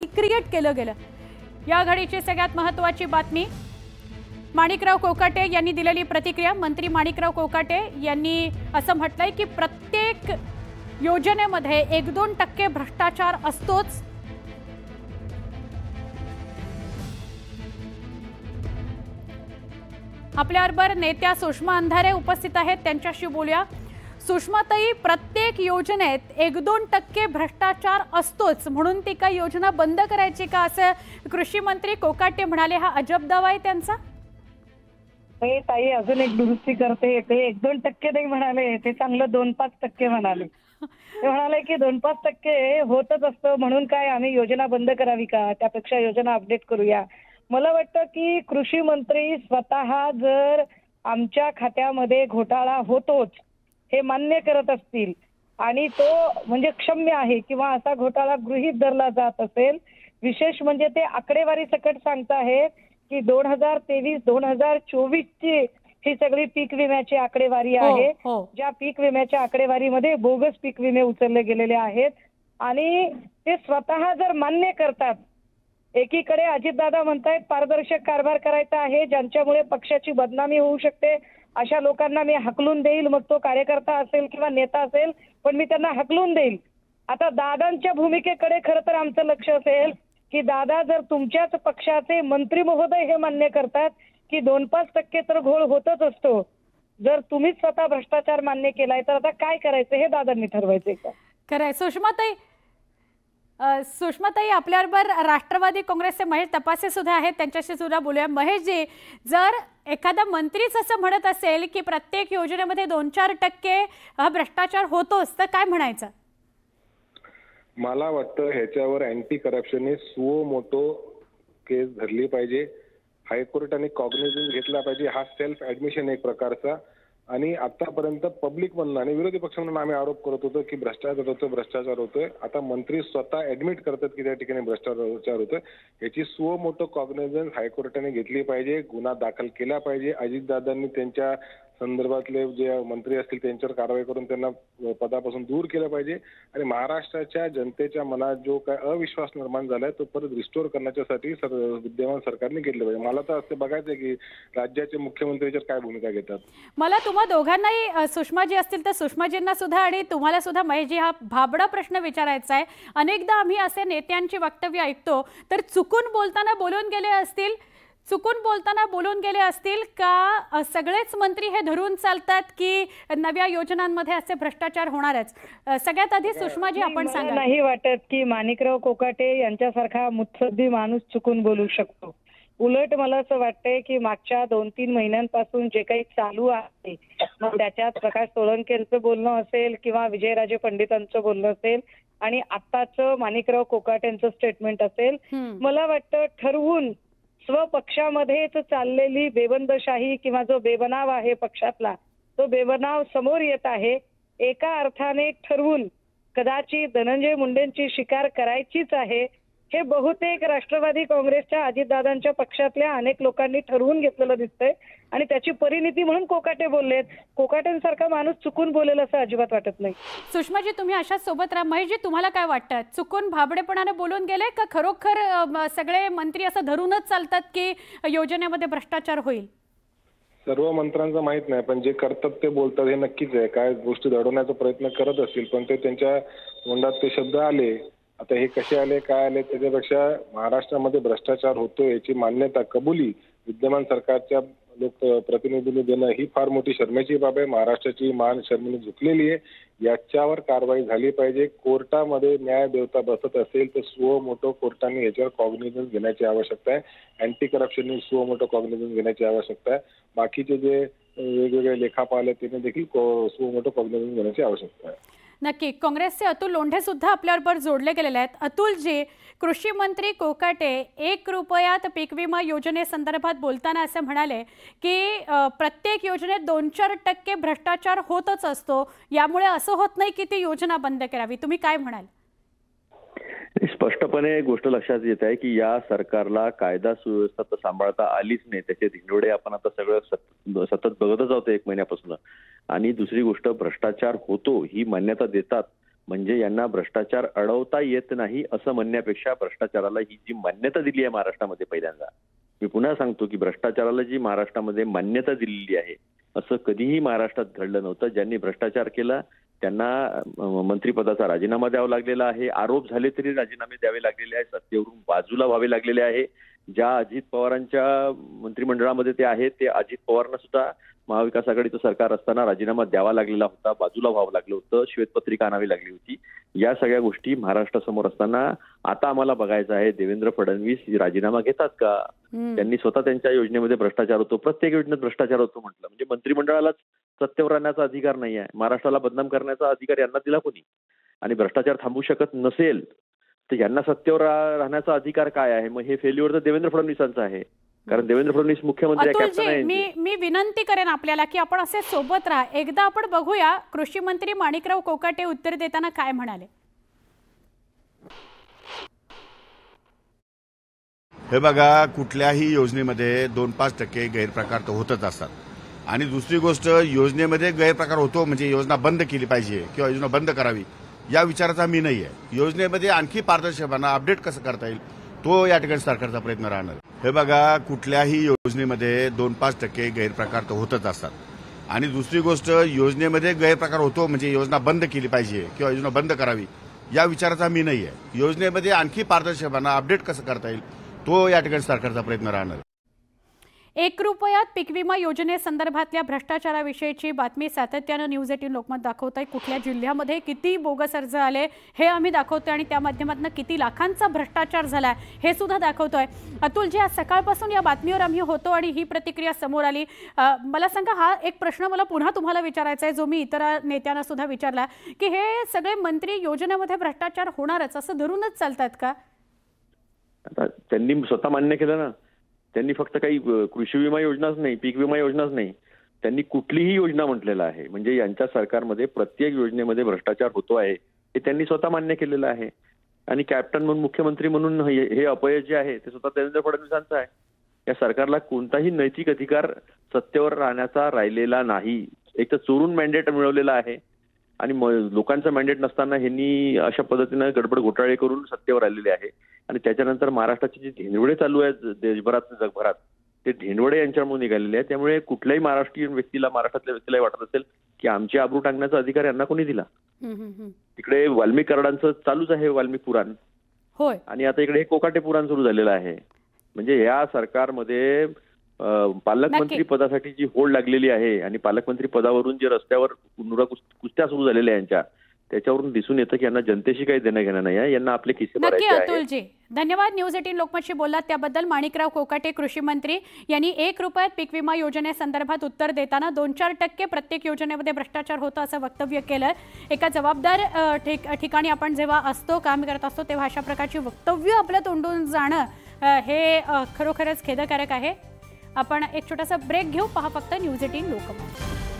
Create केलं गेलं। या घडीची सगळ्यात महत्त्वाची बातमी, माणिकराव कोकाटे यांनी दिलेली प्रतिक्रिया। मंत्री माणिकराव कोकाटे यांनी असं म्हटलंय की प्रत्येक योजनेमध्ये 1-2% भ्रष्टाचार असतोच। आपल्याबरोबर नेत्या सुषमा अंधारे उपस्थित आहेत, त्यांच्याशी बोलूया। सुषमाताई, प्रत्येक योजनेत 1-2% भ्रष्टाचार असतोच, म्हणून ती काही योजना बंद करायची का, असं कृषी मंत्री कोकाटे म्हणाले। हा अजब दावा आहे त्यांचा? ताई अजून एक दुरुस्ती करते, ते 1-2% नाही म्हणाले, ते चांगलं 2-5% म्हणाले। ते म्हणाले की 2-5% होतच असतं, म्हणून काय आम्ही योजना बंद करावी का, त्यापेक्षा योजना अपडेट करूया। मला वाटतं की कृषी मंत्री स्वतः जर आमच्या खात्यामध्ये घोटाळा होतोच हे मान्य करत असतील आणि तो म्हणजे क्षम्य आहे किंवा असा घोटाळा गृहीत धरला जात असेल, विशेष म्हणजे ते आकडेवारी सकट सांगताहेत की 2023-2024 ची ही सगळी पीक विम्याची आकडेवारी आहे। ज्या पीक विम्याच्या आकडेवारीमध्ये बोगस पीक विमे उचलले गेलेले आहेत आणि ते स्वतः जर मान्य करतात, एकीकडे अजितदादा म्हणतायत पारदर्शक कारभार करायचा आहे, ज्यांच्यामुळे पक्षाची बदनामी होऊ शकते अशा लोकांना मी हकलून देईल, मग तो कार्यकर्ता असेल किंवा नेता असेल, पण मी त्यांना हकलून देईल। आता दादांच्या भूमिकेकडे खरं तर आमचं लक्ष असेल की दादा जर तुमच्याच पक्षाचे मंत्री महोदय हे मान्य करतात की 2-5% तर घोळ होतच असतो, जर तुम्हीच स्वतः भ्रष्टाचार मान्य केलाय तर आता काय करायचं हे दादांनी ठरवायचंय का? खरंय। सुषमाताई आपल्याबरोबर राष्ट्रवादी काँग्रेसचे महेश तपासे सुद्धा आहेत, त्यांच्याशी सुद्धा बोलूया। महेशजी, जर एखादा मंत्रीच असं म्हणत असेल की प्रत्येक योजनेमध्ये 2-4% भ्रष्टाचार होतोच, तर काय म्हणायचं? मला वाटतं ह्याच्यावर अँटी करप्शनने सुओ मोटो केस धरली पाहिजे, हायकोर्टाने कॉग्निझन्स घेतला पाहिजे। हा सेल्फ ऍडमिशन एक प्रकारचा, आणि आतापर्यंत पब्लिक म्हणून आणि विरोधी पक्ष म्हणून आम्ही आरोप करत होतो की भ्रष्टाचार होतोय। आता मंत्री स्वतः ऍडमिट करतात की त्या ठिकाणी भ्रष्टाचार होतोय। याची सुओ मोटो कॉग्निझन्स हायकोर्टाने घेतली पाहिजे, गुन्हा दाखल केला पाहिजे। अजितदादांनी त्यांच्या संदर्भातले जे मंत्री असतील त्यांच्यावर कारवाई करून त्यांना पदापासून दूर केलं पाहिजे आणि महाराष्ट्राच्या जनतेच्या मनात जो काय अविश्वास निर्माण झालाय तो परत रिस्टोर करण्यासाठी विद्यमान सरकारने घेतलं पाहिजे। मला तर असं बघायचंय की राज्याचे मुख्यमंत्री याच्यात काय भूमिका घेतात। मला तुम्हा दोघांनाही, सुषमाजी असतील तर सुषमाजींना सुद्धा आणि तुम्हाला सुद्धा महेशजी, हा भाबडा प्रश्न विचारायचा आहे। अनेकदा आम्ही असे नेत्यांची वक्तव्य ऐकतो, तर चुकून बोलून गेले असतील का सगळेच मंत्री हे धरून चालतात की नव्या योजनांमध्ये असे भ्रष्टाचार होणारच? सगळ्यात आधी सुषमाजी आपण सांगा। नाही वाटत की माणिकराव कोकाटे यांच्यासारखा मुत्सद्दी माणूस चुकून बोलू शकतो। उलट मला असं वाटतंय की मागच्या 2-3 महिन्यांपासून जे काही चालू आहे, मग त्याच्यात प्रकाश सोळंकेंचं बोलणं असेल किंवा विजयराजे पंडितांचं बोलणं असेल आणि आत्ताचं माणिकराव कोकाटेंचं स्टेटमेंट असेल, मला वाटतं ठरवून स्वपक्षामध्येच चाललेली बेबंदशाही किंवा जो बेबनाव आहे पक्षातला, तो बेबनाव समोर येत आहे। एका अर्थाने ठरवून कदाचित धनंजय मुंडेंची शिकार करायचीच आहे, हे बहुतेक राष्ट्रवादी काँग्रेसच्या अजितदादांच्या पक्षातल्या अनेक लोकांनी ठरवून घेतलेलं दिसतंय आणि त्याची परिणिती म्हणून कोकाटे बोललेत। कोकाटेंसारखा माणूस चुकून बोलेल असं अजिबात वाटत नाही। सुषमाजी, तुम्ही अशाच सोबत राहा। महेशजी, तुम्हाला काय वाटतं, चुकून भाबडेपणाने बोलून गेले का खरोखर सगळे मंत्री असं धरूनच चालतात की योजनेमध्ये भ्रष्टाचार होईल? सर्व मंत्र्यांचं माहित नाही, पण जे करतात ते बोलतात हे नक्कीच आहे। काय गोष्टी दडवण्याचा प्रयत्न करत असतील, पण ते त्यांच्या तोंडात ते शब्द आले, आता हे कसे आले काय आले त्याच्यापेक्षा महाराष्ट्रामध्ये भ्रष्टाचार होतो याची मान्यता, कबुली विद्यमान सरकारच्या प्रतिनिधींनी देणं ही फार मोठी शर्मेची बाब आहे। महाराष्ट्राची मान शर्मेने झुकलेली आहे, याच्यावर कारवाई झाली पाहिजे। कोर्टामध्ये न्याय देवता बसत असेल तर सुओ मोटो कोर्टाने याच्यावर कॉग्निझन्स घेण्याची आवश्यकता आहे। अँटी करप्शनने सुओ मोटो कॉग्निझन्स घेण्याची आवश्यकता आहे। बाकीचे जे वेगवेगळे लेखापाल आहेत त्यांनी देखील सुओ मोटो कॉग्निझन्स घेण्याची आवश्यकता आहे। नक्की। काँग्रेसचे अतुल लोंढे सुद्धा आपल्याबरोबर जोडले गेलेले आहेत। अतुलजी, कृषी मंत्री कोकाटे 1 रुपयात पीक विमा योजनेसंदर्भात बोलताना असं म्हणाले की प्रत्येक योजनेत 2-4% भ्रष्टाचार होतच असतो, यामुळे असं होत नाही की ती योजना बंद करावी। तुम्ही काय म्हणाल? स्पष्टपणे एक गोष्ट लक्षात येत आहे की या सरकारला कायदा सुव्यवस्था तर सांभाळता आलीच नाही, त्याचे धिंडोडे आपण आता सगळं सतत बघतच आहोत 1 महिन्यापासून। आणि दुसरी गोष्ट, भ्रष्टाचार होतो ही मान्यता देतात म्हणजे यांना भ्रष्टाचार अडवता येत नाही असं म्हणण्यापेक्षा भ्रष्टाचाराला ही जी मान्यता दिली आहे महाराष्ट्रामध्ये पहिल्यांदा, मी पुन्हा सांगतो की भ्रष्टाचाराला जी महाराष्ट्रामध्ये मान्यता दिलेली आहे असं कधीही महाराष्ट्रात घडलं नव्हतं. ज्यांनी भ्रष्टाचार केला त्यांना मंत्रिपदाचा राजीनामा द्यावा लागलेला आहे. आरोप झाले तरी राजीनामे द्यावे लागलेले आहे, सत्तेवरून बाजूला व्हावे लागलेले आहे. ज्या अजित पवारांच्या मंत्रिमंडळामध्ये ते आहेत ते अजित पवारांना सुद्धा महाविकास आघाडीचं सरकार असताना राजीनामा द्यावा लागलेला होता, बाजूला व्हावं लागलं होतं, श्वेतपत्रिका आणावी लागली होती. या सगळ्या गोष्टी महाराष्ट्रासमोर असताना आता आम्हाला बघायचं आहे देवेंद्र फडणवीस राजीनामा घेतात का? त्यांनी स्वतः त्यांच्या योजनेमध्ये भ्रष्टाचार होतो, प्रत्येक योजनेत भ्रष्टाचार होतो म्हटलं म्हणजे मंत्रिमंडळालाच सत्तेवर राहण्याचा अधिकार नाही आहे, महाराष्ट्राला बदनाम करण्याचा अधिकार यांना दिला कोणी? आणि भ्रष्टाचार थांबू शकत नसेल तर यांना सत्तेवर राहण्याचा अधिकार काय आहे? मग हे फेल्युअर तर देवेंद्र फडणवीसांचं आहे, कारण देवेंद्र फडणवीस मुख्यमंत्री अतुलजी, मी विनंती करेन आपल्याला की आपण असे सोबत राहा. एकदा आपण बघूया कृषी मंत्री माणिकराव कोकाटे उत्तर देताना काय म्हणाले. हे बघा, कुठल्याही योजनेमध्ये 2-5% गैरप्रकार तर होतच असतात. आणि दुसरी गोष्ट, योजनेमध्ये गैरप्रकार होतो म्हणजे योजना बंद केली पाहिजे किंवा योजना बंद करावी या विचाराचा मी नाही आहे. योजनेमध्ये आणखी पारदर्शकपणा अपडेट कसं करता येईल तो या ठिकाणी सरकारचा प्रयत्न राहणार. हे बघा, कुठल्याही योजनेमध्ये 2-5% गैरप्रकार तर होतच असतात. आणि दुसरी गोष्ट, योजनेमध्ये गैरप्रकार होतो म्हणजे योजना बंद केली पाहिजे किंवा योजना बंद करावी या विचाराचा मी नाही आहे. योजनेमध्ये आणखी पारदर्शकपणा अपडेट कसं करता येईल तो या ठिकाणी सरकारचा प्रयत्न राहणार. 1 रुपयात पीक विमा योजनेसंदर्भातल्या भ्रष्टाचाराविषयीची बातमी सातत्यानं न्यूज 18 लोकमत दाखवत आहे. कुठल्या जिल्ह्यामध्ये किती बोगस अर्ज आले हे आम्ही दाखवतोय आणि त्या माध्यमातून किती लाखांचा भ्रष्टाचार झाला हे सुद्धा दाखवतोय. अतुलजी, आज सकाळपासून या बातमीवर आम्ही होतो आणि ही प्रतिक्रिया समोर आली. मला सांगा, हा एक प्रश्न मला पुन्हा तुम्हाला विचारायचा आहे जो मी इतर नेत्यांना सुद्धा विचारला की हे सगळे मंत्री योजनेमध्ये भ्रष्टाचार होणारच असं धरूनच चालतात का? आता त्यांनी स्वतः मान्य केलं ना. त्यांनी फक्त काही कृषी विमा योजनाच नाही, पीक विमा योजनाच नाही, त्यांनी कुठलीही योजना म्हटलेलं आहे. म्हणजे यांच्या सरकारमध्ये प्रत्येक योजनेमध्ये भ्रष्टाचार होतो आहे हे त्यांनी स्वतः मान्य केलेलं आहे. आणि कॅप्टन म्हणून, मुख्यमंत्री म्हणून हे अपयश जे आहे ते स्वतः देवेंद्र फडणवीसांचं आहे. या सरकारला कोणताही नैतिक अधिकार सत्तेवर राहण्याचा राहिलेला नाही. एक तर चोरून मॅन्डेट मिळवलेला आहे आणि लोकांचा मॅन्डेट नसताना ह्यांनी अशा पद्धतीनं गडबड घोटाळे करून सत्तेवर आलेले आहे. आणि त्याच्यानंतर महाराष्ट्राचे जे धेंडवडे चालू आहेत देशभरात जगभरात ते धेंडवडे यांच्यामुळे निघालेले आहेत. त्यामुळे कुठल्याही महाराष्ट्रातल्या व्यक्तीला वाटत असेल की आमची आबरू टाकण्याचा अधिकार यांना कोणी दिला. तिकडे वाल्मिक कराडांचं चालूच आहे वाल्मिक पुराण, होय, आणि आता इकडे कोकाटे पुराण सुरू झालेलं आहे. म्हणजे या सरकारमध्ये पालकमंत्री पदासाठी जी होड लागलेली आहे आणि पालकमंत्री पदावरून जे रस्त्यावर कुस्त्या सुरू झालेल्या यांच्या, त्याच्यावरून दिसून येतं की यांना जनतेशी काही देणं घेणं नाही आहे, यांना आपले खिसे भरायचे आहे. अतुलजी, धन्यवाद. न्यूज 18 लोकमतशी बोललात त्याबद्दल. माणिकराव कोकाटे कृषी मंत्री यांनी 1 रुपयात पीक विमा योजनेसंदर्भात उत्तर देताना 2-4% प्रत्येक योजनेमध्ये भ्रष्टाचार होतो असं वक्तव्य केलं. एका जबाबदार ठिकाणी आपण जेव्हा असतो, काम करत असतो, तेव्हा अशा प्रकारची वक्तव्य आपल्या तोंडून जाणं हे खरोखरच खेदकारक आहे. आपण एक छोटासा ब्रेक घेऊ. पहा फक्त न्यूज 18 लोकमत.